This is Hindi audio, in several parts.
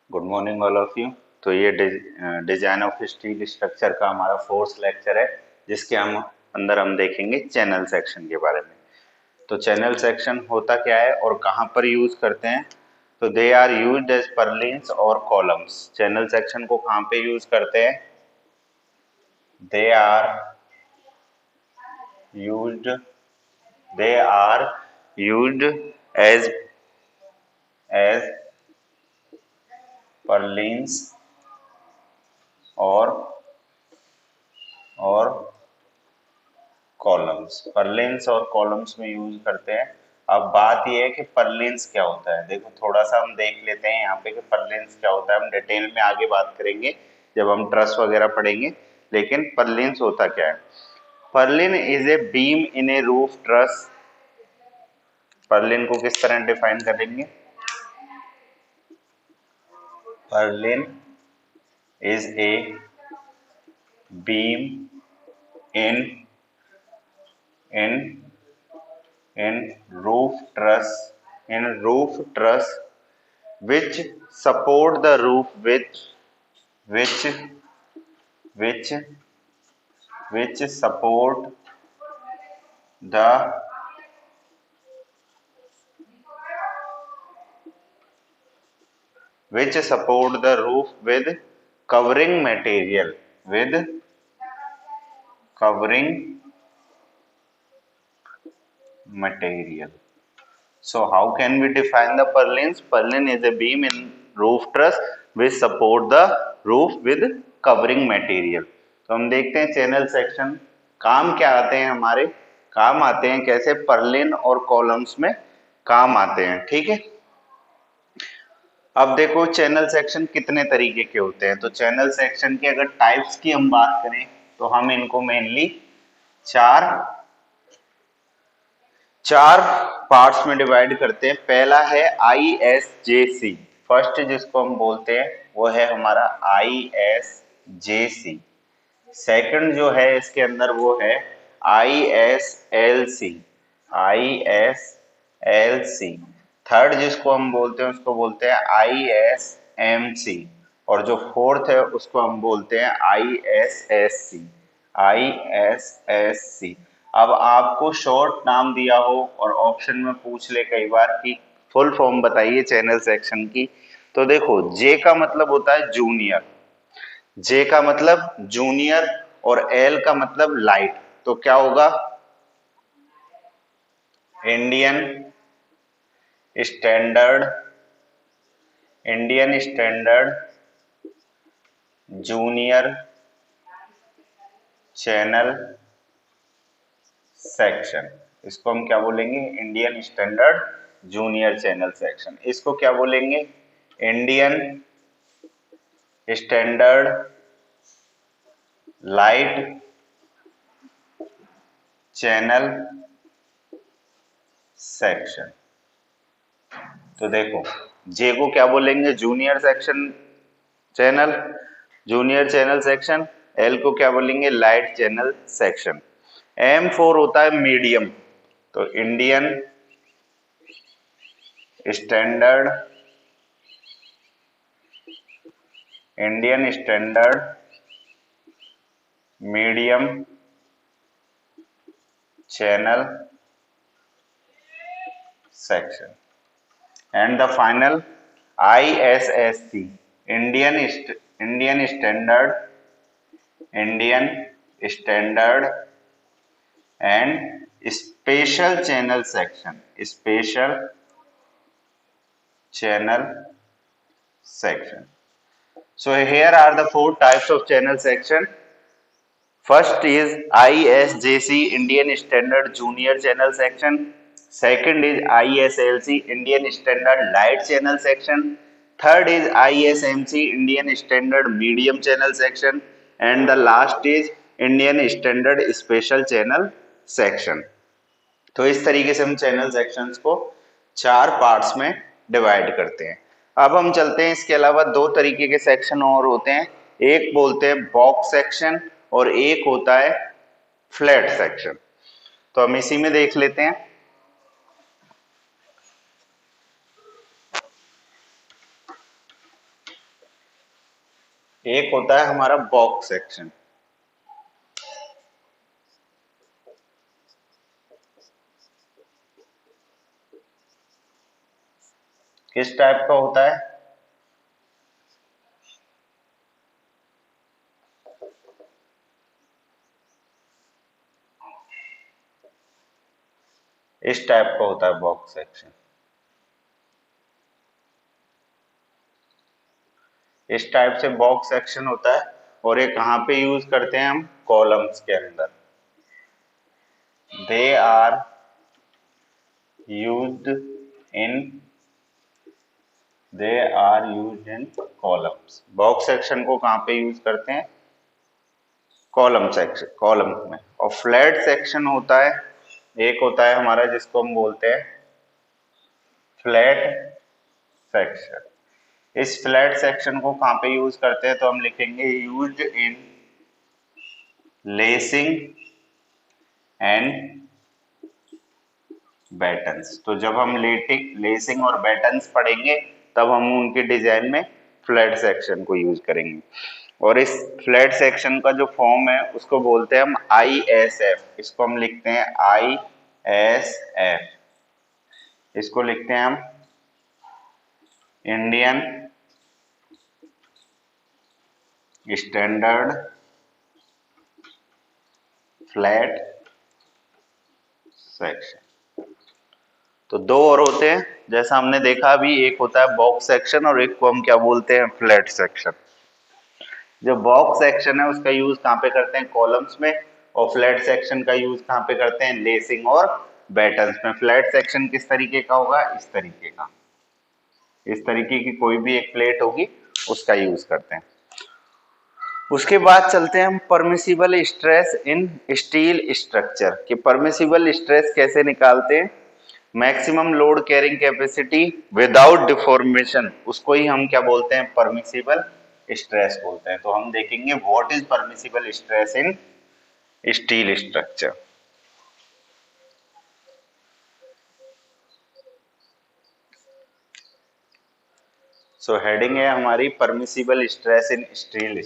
Good morning all of you. तो ये डिजाइन ऑफ स्टील स्ट्रक्चर का हमारा फोर्थ लेक्चर है, जिसके हम देखेंगे चैनल सेक्शन के बारे में। तो चैनल सेक्शन होता क्या है और कहाँ पर यूज करते हैं? तो they are used as purlins और कॉलम्स। चैनल सेक्शन को कहाँ पे यूज करते हैं? They are used they are used as as purlins और और कॉलम्स। पर्लिन्स और कॉलम्स में यूज करते हैं। अब बात यह है कि पर्लिन्स क्या होता है। देखो थोड़ा सा हम देख लेते हैं यहाँ पे कि पर्लिन्स क्या होता है। हम डिटेल में आगे बात करेंगे जब हम ट्रस वगैरह पढ़ेंगे, लेकिन पर्लिन्स होता क्या है। Perlin is a beam in A roof truss. Perlin को किस तरह डिफाइन करेंगे? Perlin is a beam in in in roof truss which support the roof which which which support the roof with covering material with covering material. So how can we define the purlins? Purlin is a beam in roof truss which support the roof with covering material. तो हम देखते हैं चैनल सेक्शन काम क्या आते हैं हमारे। काम आते हैं कैसे? पर्लिन और कॉलम्स में काम आते हैं। ठीक है। अब देखो चैनल सेक्शन कितने तरीके के होते हैं। तो चैनल सेक्शन की अगर टाइप्स की हम बात करें तो हम इनको मेनली चार पार्ट्स में डिवाइड करते हैं। पहला है ISJC। फर्स्ट जिसको हम बोलते हैं वो है हमारा ISJC। सेकंड जो है इसके अंदर वो है ISLC। थर्ड जिसको हम बोलते हैं उसको बोलते हैं ISMC। और जो फोर्थ है उसको हम बोलते हैं ISSC। अब आपको शॉर्ट नाम दिया हो और ऑप्शन में पूछ ले कई बार कि फुल फॉर्म बताइए चैनल सेक्शन की, तो देखो जे का मतलब होता है जूनियर, जे का मतलब जूनियर और एल का मतलब लाइट। तो क्या होगा? Indian standard junior channel section. इसको हम क्या बोलेंगे? Indian standard junior channel section. इसको क्या बोलेंगे? Indian standard light channel section. तो देखो जे को क्या बोलेंगे? Junior channel section. एल को क्या बोलेंगे? Light channel section. M4 होता है मीडियम। तो Indian standard medium channel section. And the final ISSC, Indian standard and special channel section. So here are the four types of channel section. First is ISJC, Indian Standard Junior Channel Section. Second is ISLC, Indian Standard Light Channel Section. Third is ISMC, Indian Standard Medium Channel Section. And the last is Indian Standard Special Channel Section. तो इस तरीके से हम चैनल सेक्शंस को चार पार्ट्स में डिवाइड करते हैं। अब हम चलते हैं, इसके अलावा दो तरीके के सेक्शन और होते हैं। एक बोलते हैं बॉक्स सेक्शन और एक होता है फ्लैट सेक्शन। तो हम इसी में देख लेते हैं। एक होता है हमारा बॉक्स सेक्शन। किस टाइप का होता है? इस टाइप का होता है बॉक्स सेक्शन। इस टाइप से बॉक्स सेक्शन होता है, और ये कहाँ पे यूज करते हैं हम? कॉलम्स के अंदर। They are used in columns. Box section को कहाँ पे यूज करते हैं? कॉलम सेक्शन, कॉलम में। और फ्लैट सेक्शन होता है, एक होता है हमारा जिसको हम बोलते हैं फ्लैट सेक्शन। इस फ्लैट सेक्शन को कहाँ पे यूज करते हैं? तो हम लिखेंगे used in lacing and battens. तो जब हम लेसिंग और बैटन्स पढ़ेंगे तब हम उनके डिजाइन में फ्लैट सेक्शन को यूज करेंगे। और इस फ्लैट सेक्शन का जो फॉर्म है उसको बोलते हैं हम ISF। इसको हम लिखते हैं ISF। इसको लिखते हैं हम इंडियन स्टैंडर्ड फ्लैट सेक्शन। तो दो और होते हैं जैसा हमने देखा अभी, एक होता है बॉक्स सेक्शन और एक को हम क्या बोलते हैं? Flat section. जो बॉक्स सेक्शन है उसका यूज कहाँ पे करते हैं? कॉलम्स में। और फ्लैट सेक्शन का यूज कहाँ पे करते हैं? लेसिंग और बैटन्स में। फ्लैट सेक्शन किस तरीके का होगा? इस तरीके का। इस तरीके की कोई भी एक प्लेट होगी उसका यूज करते हैं। उसके बाद चलते हैं हम permissible stress in steel structure. कि परमिसिबल स्ट्रेस कैसे निकालते हैं? Maximum load carrying capacity without deformation, उसको ही हम क्या बोलते हैं? परमिसिबल स्ट्रेस बोलते हैं। तो हम देखेंगे what is permissible stress in steel structure. So heading है हमारी permissible stress in steel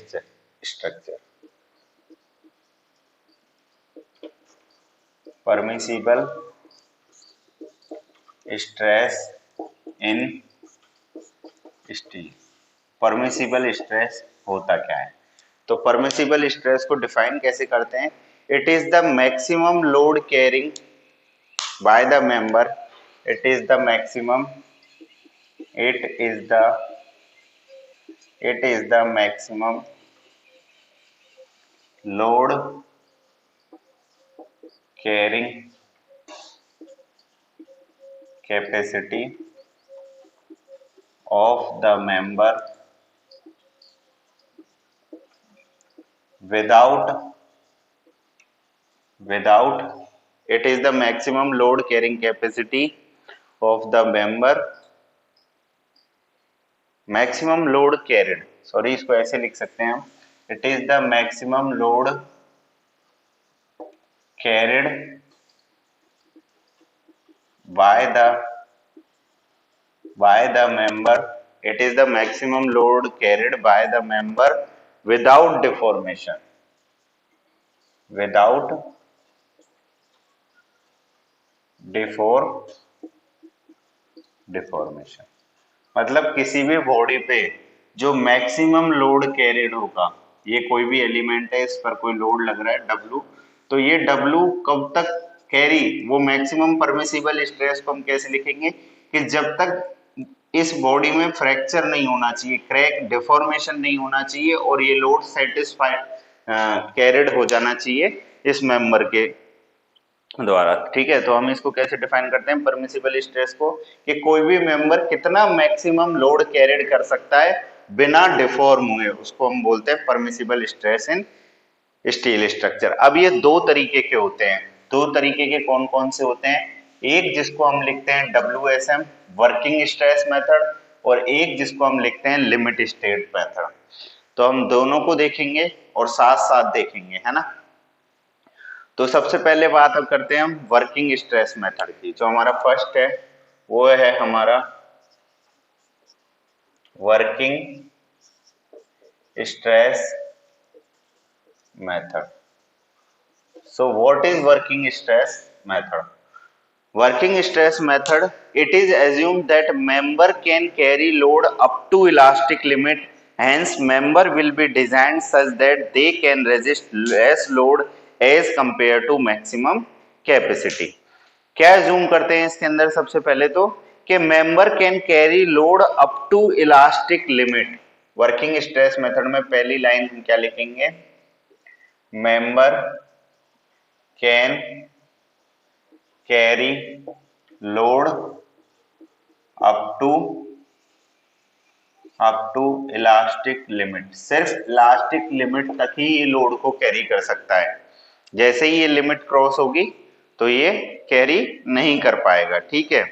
structure. Permissible stress in steel. Permissible stress होता क्या है? तो परमिसिबल स्ट्रेस को डिफाइन कैसे करते हैं? It is the maximum load carrying by the member. It is the maximum it is the maximum load carrying capacity of the member without it is the maximum load carrying capacity of the member maximum load carried, sorry इसको ऐसे लिख सकते हैं हम, it is the maximum load carried by the member. It is the maximum load carried by the member without deformation. Without deformation मतलब किसी भी बॉडी पे जो मैक्सिमम लोड कैरिड होगा, ये कोई भी एलिमेंट है, इस पर कोई लोड लग रहा है W, तो ये W कब तक कैरी, वो मैक्सिमम परमिसिबल स्ट्रेस को हम कैसे लिखेंगे? कि जब तक इस बॉडी में फ्रैक्चर नहीं होना चाहिए, क्रैक डिफॉर्मेशन नहीं होना चाहिए, और ये लोड सेटिस्फाइड कैरिड हो जाना चाहिए इस मेंबर के द्वारा। ठीक है, तो हम इसको कैसे डिफाइन करते हैं परमिसिबल स्ट्रेस को? कि कोई भी मेंबर कितना मैक्सिमम लोड कैरिड कर सकता है बिना डिफॉर्म हुए, उसको हम बोलते हैं permissible stress in steel structure. अब ये दो तरीके के होते हैं। दो तरीके के कौन कौन से होते हैं? एक जिसको हम लिखते हैं WSM वर्किंग स्ट्रेस मेथड, और एक जिसको हम लिखते हैं लिमिट स्टेट मेथड। तो हम दोनों को देखेंगे और साथ साथ देखेंगे, है ना। तो सबसे पहले बात अब करते हैं हम वर्किंग स्ट्रेस मेथड की। जो हमारा फर्स्ट है वो है हमारा working stress method. So what is working stress method? Working stress method, it is assumed that member can carry load up to elastic limit, hence member will be designed such that they can resist less load as compared to maximum capacity. क्या assume करते हैं इसके अंदर? सबसे पहले तो कि member can carry load up to elastic limit. Working stress method में पहली लाइन हम क्या लिखेंगे? member can carry load up to elastic limit. सिर्फ इलास्टिक लिमिट तक ही ये लोड को कैरी कर सकता है. जैसे ही ये लिमिट क्रॉस होगी तो ये कैरी नहीं कर पाएगा. ठीक है.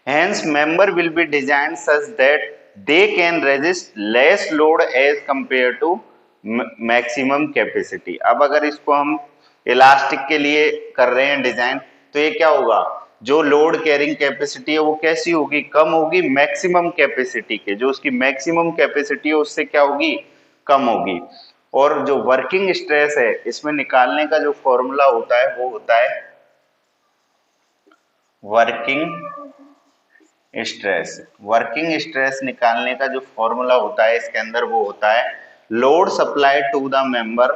Hence member will be designed such that they can resist less load as compared to maximum capacity. अब अगर इसको हम इलास्टिक के लिए कर रहे हैं डिजाइन, तो ये क्या होगा? जो लोड कैरिंग कैपेसिटी है वो कैसी होगी? कम होगी मैक्सिमम कैपेसिटी के. जो उसकी मैक्सिमम कैपेसिटी है उससे क्या होगी? कम होगी. और जो वर्किंग स्ट्रेस है इसमें निकालने का जो फॉर्मूला होता है वो होता है वर्किंग स्ट्रेस. वर्किंग स्ट्रेस निकालने का जो फॉर्मूला होता है इसके अंदर वो होता है load supply to the member,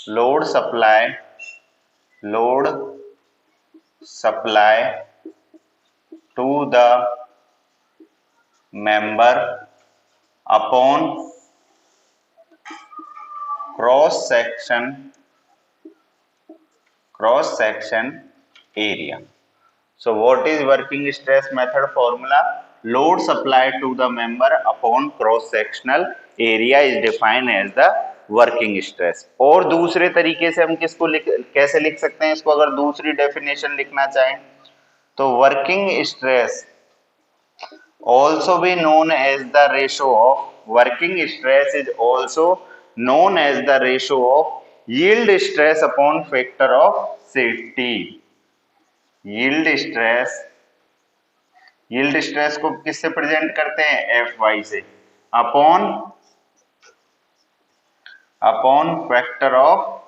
load supply to the member upon cross section area. So what is working stress method formula? Load supplied to the member upon cross sectional area is defined as the working stress. और दूसरे तरीके से हम किसको कैसे लिख सकते हैं इसको? अगर दूसरी डेफिनेशन लिखना चाहें तो working stress also be known as the ratio of, working stress is also known as the ratio of yield stress upon factor of safety. Yield stress को किससे प्रेजेंट करते हैं? Fy से, upon factor of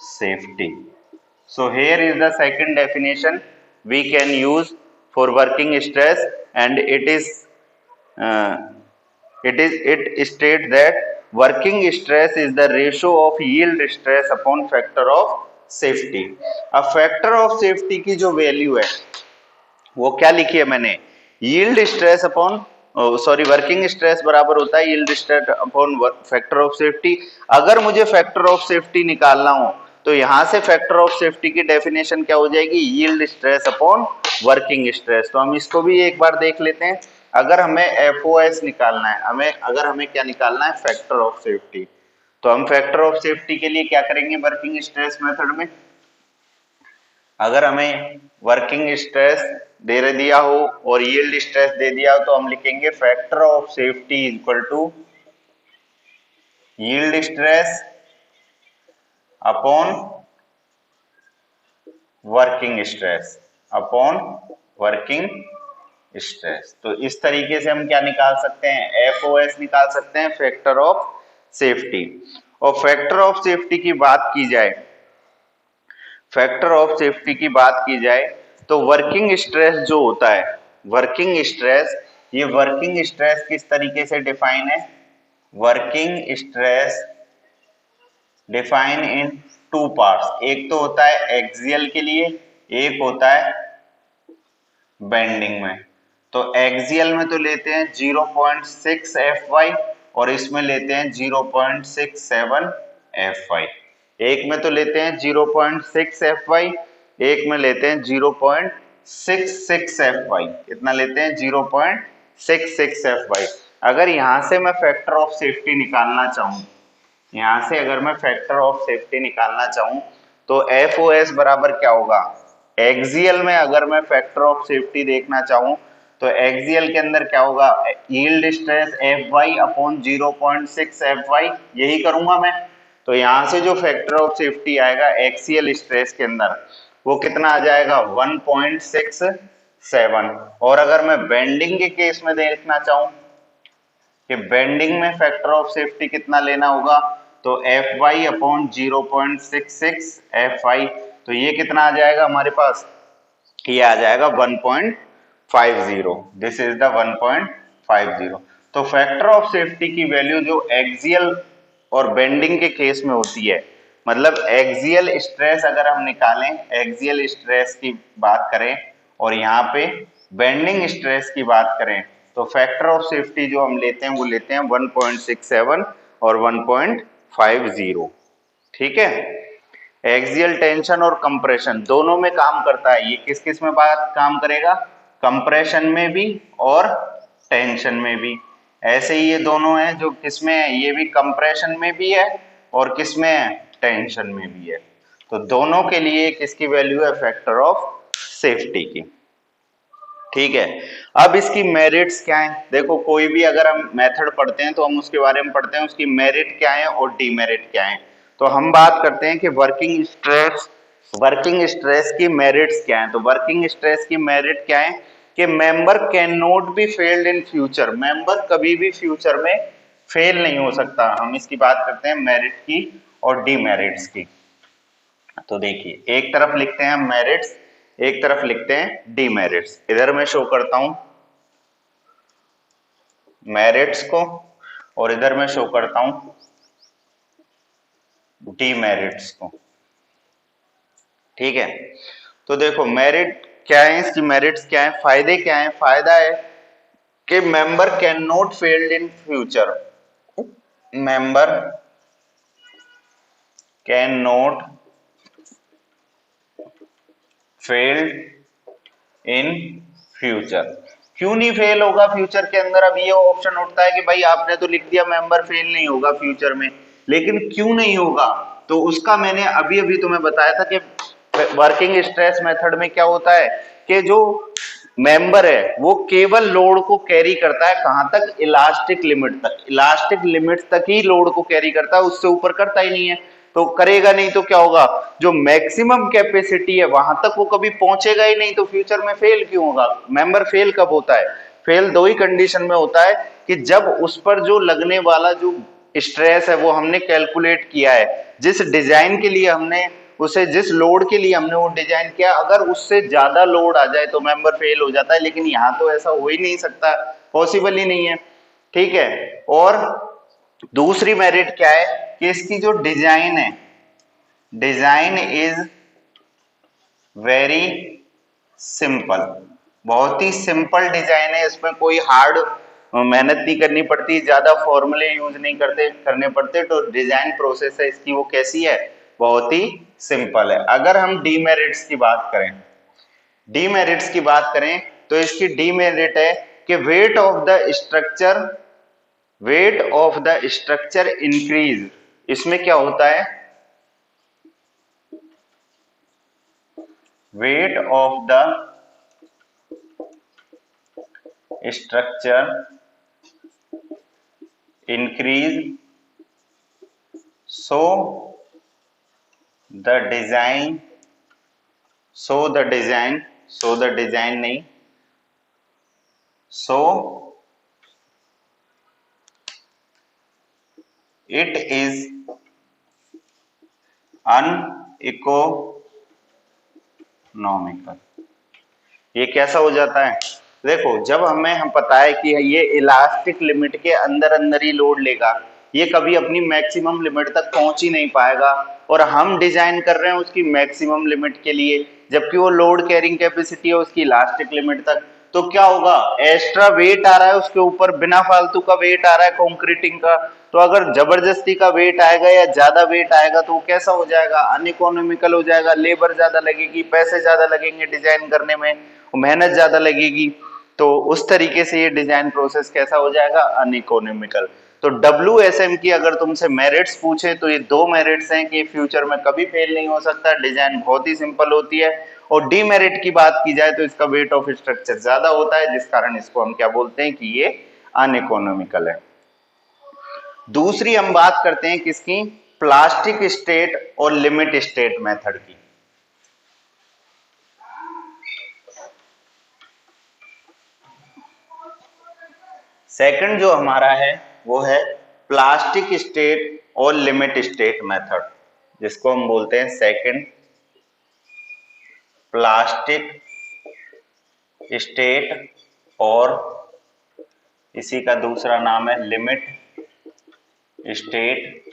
safety. So here is the second definition we can use for working stress, and it states that working stress is the ratio of yield stress upon factor of safety. अब फैक्टर ऑफ सेफ्टी की जो वैल्यू है वो क्या लिखी है मैंने? Yield stress upon working stress बराबर होता है yield stress upon factor of safety. अगर मुझे फैक्टर ऑफ सेफ्टी निकालना हो तो यहां से फैक्टर ऑफ सेफ्टी की डेफिनेशन क्या हो जाएगी? Yield stress upon working stress. तो हम इसको भी एक बार देख लेते हैं. अगर हमें FOS निकालना है, अगर हमें क्या निकालना है? Factor of safety. तो हम फैक्टर ऑफ सेफ्टी के लिए क्या करेंगे वर्किंग स्ट्रेस मेथड में? अगर हमें वर्किंग स्ट्रेस दे दिया हो और यील्ड स्ट्रेस दे दिया हो तो हम लिखेंगे factor of safety equal to yield stress upon working stress. तो इस तरीके से हम क्या निकाल सकते हैं? FOS निकाल सकते हैं, फैक्टर ऑफ सेफ्टी. और फैक्टर ऑफ सेफ्टी की बात की जाए, तो वर्किंग स्ट्रेस जो होता है, वर्किंग स्ट्रेस किस तरीके से डिफाइन है? वर्किंग स्ट्रेस डिफाइन इन टू पार्ट्स. एक तो होता है एक्सियल के लिए, एक होता है बेंडिंग में. तो एक्सियल में तो लेते हैं 0.6 Fy और इसमें लेते हैं 0.67 Fy. एक में तो लेते हैं 0.6 Fy, एक में लेते हैं 0.66 Fy. कितना लेते हैं? 0.66 Fy. अगर यहां से मैं फैक्टर ऑफ सेफ्टी निकालना चाहूं, तो FOS बराबर क्या होगा? एक्सियल में अगर मैं फैक्टर ऑफ सेफ्टी देखना चाहूं तो एक्सियल के अंदर क्या होगा? Yield stress Fy upon 0.6 Fy, यही करूंगा मैं. तो यहां से जो फैक्टर ऑफ सेफ्टी आएगा एक्सियल स्ट्रेस के अंदर वो कितना आ जाएगा? 1.67. और अगर मैं बेंडिंग के केस में देखना चाहूं कि बेंडिंग में फैक्टर ऑफ सेफ्टी कितना लेना होगा, तो Fy अपॉन 0.66 Fy, तो ये कितना आ जाएगा हमारे पास, ये आ जाएगा 1.50, दिस इज द 1.50। तो फैक्टर ऑफ सेफ्टी की वैल्यू जो एक्सियल और बेंडिंग के केस में होती है, मतलब एक्सियल स्ट्रेस अगर हम निकालें, एक्सियल स्ट्रेस की बात करें और यहाँ पे बेंडिंग स्ट्रेस की बात करें, तो फैक्टर ऑफ सेफ्टी जो हम लेते हैं वो लेते हैं 1.67 और 1.50। ठीक है, एक्सियल टेंशन और कंप्रेशन दोनों में काम करता है, ये किस किस में बात काम करेगा, कंप्रेशन में भी और टेंशन में भी। ऐसे ही ये दोनों हैं जो किसमें है, ये भी कंप्रेशन में भी है और किसमें है, टेंशन में भी है। तो दोनों के लिए किसकी वैल्यू है, फैक्टर ऑफ सेफ्टी की। ठीक है, अब इसकी मेरिट्स क्या है, देखो कोई भी अगर हम मेथड पढ़ते हैं तो हम उसके बारे में पढ़ते हैं उसकी मेरिट क्या है और डीमेरिट क्या है। तो हम बात करते हैं कि वर्किंग स्ट्रेस की मेरिट्स क्या है। तो वर्किंग स्ट्रेस की मेरिट क्या है कि member can not be failed in future, member कभी भी फ्यूचर में फेल नहीं हो सकता। हम इसकी बात करते हैं मेरिट की और डीमेरिट्स की। तो देखिए एक तरफ लिखते हैं मेरिट्स, एक तरफ लिखते हैं डीमेरिट्स। इधर मैं शो करता हूं मेरिट्स को और इधर मैं शो करता हूं डीमेरिट्स को। ठीक है, तो देखो मेरिट क्या है, इसकी मेरिट्स क्या है, फायदे क्या है, फायदा है कि member can not failed in future, member can not failed in future. क्यों नहीं फेल होगा फ्यूचर के अंदर, अब ये ऑप्शन उठता है कि भाई आपने तो लिख दिया मेंबर फेल नहीं होगा फ्यूचर में, लेकिन क्यों नहीं होगा, तो उसका मैंने अभी अभी तुम्हें बताया था कि वर्किंग स्ट्रेस मेथड में क्या होता है कि जो मेंबर है वो केवल लोड को कैरी करता है कहां तक, इलास्टिक लिमिट तक, इलास्टिक लिमिट तक ही लोड को कैरी करता है, उससे ऊपर करता ही नहीं है। तो करेगा नहीं तो क्या होगा, जो मैक्सिमम कैपेसिटी है वहां तक वो कभी पहुंचेगा ही नहीं, तो फ्यूचर में फेल क्यों होगा। मेंबर फेल कब होता है, फेल दो ही कंडीशन में होता है कि जब उस पर जो लगने वाला जो स्ट्रेस है वो हमने कैलकुलेट किया है, जिस डिजाइन के लिए हमने उसे, जिस लोड के लिए हमने वो डिजाइन किया, अगर उससे ज्यादा लोड आ जाए तो मेंबर फेल हो जाता है, लेकिन यहाँ तो ऐसा हो ही नहीं सकता, पॉसिबल ही नहीं है। ठीक है, और दूसरी मेरिट क्या है कि इसकी जो डिजाइन है, डिजाइन इज वेरी सिंपल, बहुत ही सिंपल डिजाइन है, इसमें कोई हार्ड मेहनत नहीं करनी पड़ती, ज्यादा फॉर्मूले यूज नहीं करने पड़ते, तो डिजाइन प्रोसेस है इसकी वो कैसी है, बहुत ही सिंपल है। अगर हम डीमेरिट्स की बात करें, डीमेरिट्स की बात करें तो इसकी डीमेरिट है कि weight of the structure increase. इसमें क्या होता है, weight of the structure increase, so the design नहीं, सो इट इज अनइकोनॉमिकल। ये कैसा हो जाता है, देखो जब हम पता है कि ये इलास्टिक लिमिट के अंदर अंदर ही लोड लेगा, ये कभी अपनी मैक्सिमम लिमिट तक पहुंच ही नहीं पाएगा, और हम डिजाइन कर रहे हैं उसकी मैक्सिमम लिमिट के लिए, जबकि वो लोड कैरिंग कैपेसिटी है उसकी इलास्टिक लिमिट तक। तो क्या होगा, एक्स्ट्रा वेट आ रहा है उसके ऊपर, बिना फालतू का वेट आ रहा है कंक्रीटिंग का, तो अगर जबरदस्ती का वेट आएगा या ज्यादा वेट आएगा तो वो कैसा हो जाएगा, अनइकोनॉमिकल हो जाएगा, लेबर ज्यादा लगेगी, पैसे ज्यादा लगेंगे डिजाइन करने में, मेहनत ज्यादा लगेगी, तो उस तरीके से ये डिजाइन प्रोसेस कैसा हो जाएगा, अनइकोनॉमिकल। तो WSM की अगर तुमसे मेरिट्स पूछे तो ये दो मेरिट्स हैं कि फ्यूचर में कभी फेल नहीं हो सकता, डिजाइन बहुत ही सिंपल होती है, और डीमेरिट की बात की जाए तो इसका वेट ऑफ स्ट्रक्चर ज्यादा होता है, जिस कारण इसको हम क्या बोलते हैं कि ये अनइकोनॉमिकल है। दूसरी हम बात करते हैं किसकी, प्लास्टिक स्टेट और लिमिट स्टेट मेथड की। सेकंड जो हमारा है वो है प्लास्टिक स्टेट और लिमिट स्टेट मेथड, जिसको हम बोलते हैं सेकंड प्लास्टिक स्टेट और इसी का दूसरा नाम है लिमिट स्टेट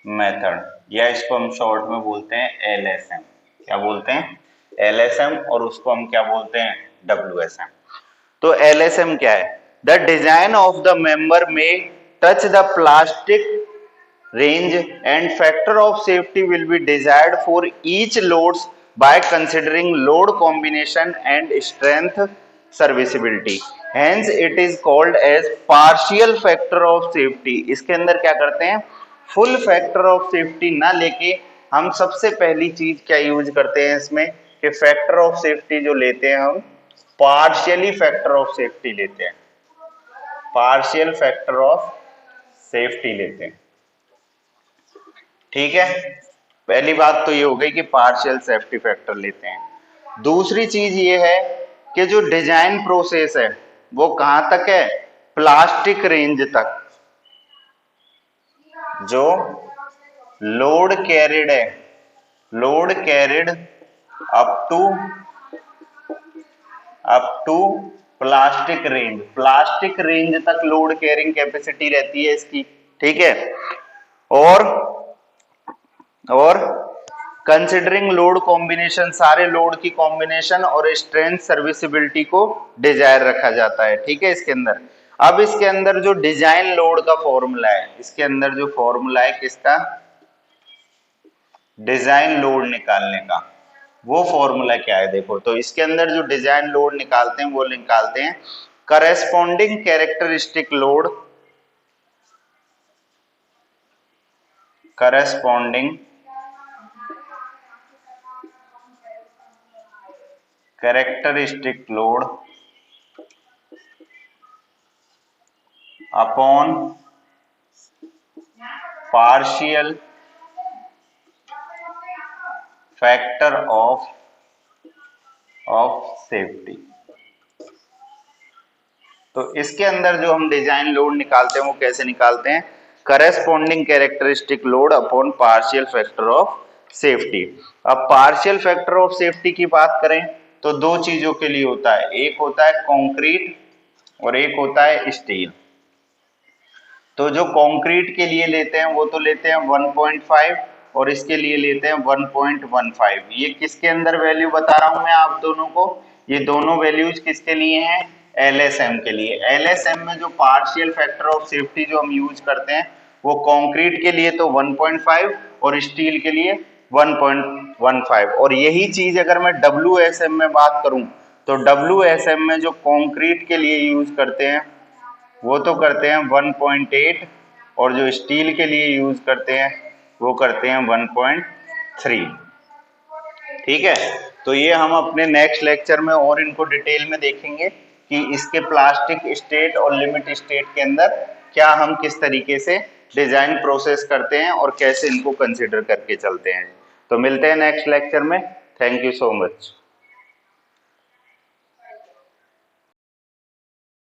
मेथड, या इसको हम शॉर्ट में बोलते हैं LSM। क्या बोलते हैं? LSM, और उसको हम क्या बोलते हैं? WSM। तो LSM क्या है? The design of the member में touch the plastic range and factor of safety will be desired for each loads by considering load combination and strength serviceability, hence it is called as partial factor of safety। इसके अंदर क्या करते हैं? फुल फैक्टर ऑफ सेफ्टी ना लेके हम सबसे पहली चीज क्या यूज करते हैं इसमें कि फैक्टर ऑफ सेफ्टी जो लेते हैं हम पार्शियली फैक्टर ऑफ सेफ्टी लेते हैं, पार्शियल फैक्टर ऑफ सेफ्टी लेते हैं। ठीक है, पहली बात तो ये हो गई कि पार्शियल सेफ्टी फैक्टर लेते हैं। दूसरी चीज ये है कि जो डिजाइन प्रोसेस है वो कहां तक है? प्लास्टिक रेंज तक। जो लोड कैरिड है, load carried up to plastic range, plastic range तक लोड कैरिंग कैपेसिटी रहती है इसकी। ठीक है, और कंसिडरिंग लोड कॉम्बिनेशन, सारे लोड की कॉम्बिनेशन और स्ट्रेंथ सर्विसिबिलिटी को डिजायर रखा जाता है। ठीक है, इसके अंदर अब इसके अंदर जो डिजाइन लोड का फॉर्मूला है, इसके अंदर जो फॉर्मूला है किसका? डिजाइन लोड निकालने का। वो फॉर्मूला क्या है देखो, तो इसके अंदर जो डिजाइन लोड निकालते हैं वो निकालते हैं corresponding characteristic load, corresponding characteristic load upon partial factor of safety. तो इसके अंदर जो हम डिजाइन लोड निकालते हैं वो कैसे निकालते हैं? Corresponding characteristic load upon partial factor of safety. अब पार्शियल फैक्टर ऑफ सेफ्टी की बात करें तो दो चीजों के लिए होता है, एक होता है कंक्रीट और एक होता है स्टील। तो जो कंक्रीट के लिए लेते हैं वो तो लेते हैं 1.5 और इसके लिए लेते हैं 1.15। ये किसके अंदर वैल्यू बता रहा हूं मैं आप दोनों को? ये दोनों वैल्यूज किसके लिए हैं? LSM के लिए। LSM में जो पार्शियल फैक्टर ऑफ सेफ्टी जो हम यूज करते हैं वो कंक्रीट के लिए तो 1.5 और स्टील के लिए 1.15। और यही चीज अगर मैं WSM में बात करूं तो WSM में जो कंक्रीट के लिए यूज करते हैं वो तो करते हैं 1.8 और जो स्टील के लिए यूज करते हैं वो करते हैं 1.3। ठीक है, तो ये हम अपने नेक्स्ट लेक्चर में और इनको डिटेल में देखेंगे कि इसके प्लास्टिक स्टेट और लिमिट स्टेट के अंदर क्या हम किस तरीके से डिजाइन प्रोसेस करते हैं और कैसे इनको कंसिडर करके चलते हैं। तो मिलते हैं नेक्स्ट लेक्चर में। Thank you so much.